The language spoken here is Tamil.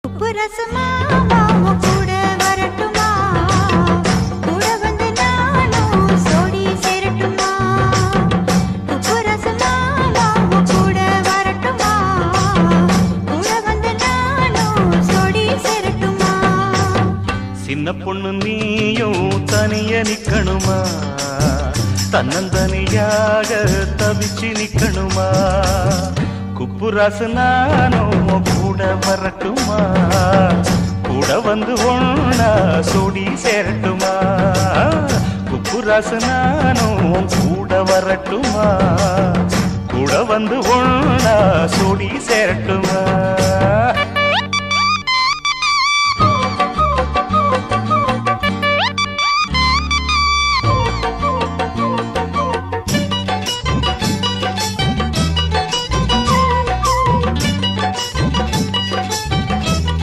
உப்பு ரசமா மாமா கூட வரட்டுமா, கூட வந்து நானும் சோடி சேரட்டுமா. உப்பு ரசமா மாமா கூட வரட்டுமா, கூட வந்து நானும் சோடி சேரட்டுமா. சின்ன பொண்ணு நீயும் தனிய நிக்கணுமா, தன்னந்தனியாக தவிச்சு நிக்கணுமா. குப்புராசு நானும் கூட வரட்டுமா, கூட வந்து ஒண்ணா சோடி சேரட்டுமா. குப்புராசு நானும் கூட வரட்டுமா, கூட வந்து ஒண்ணா சோடி சேரட்டுமா.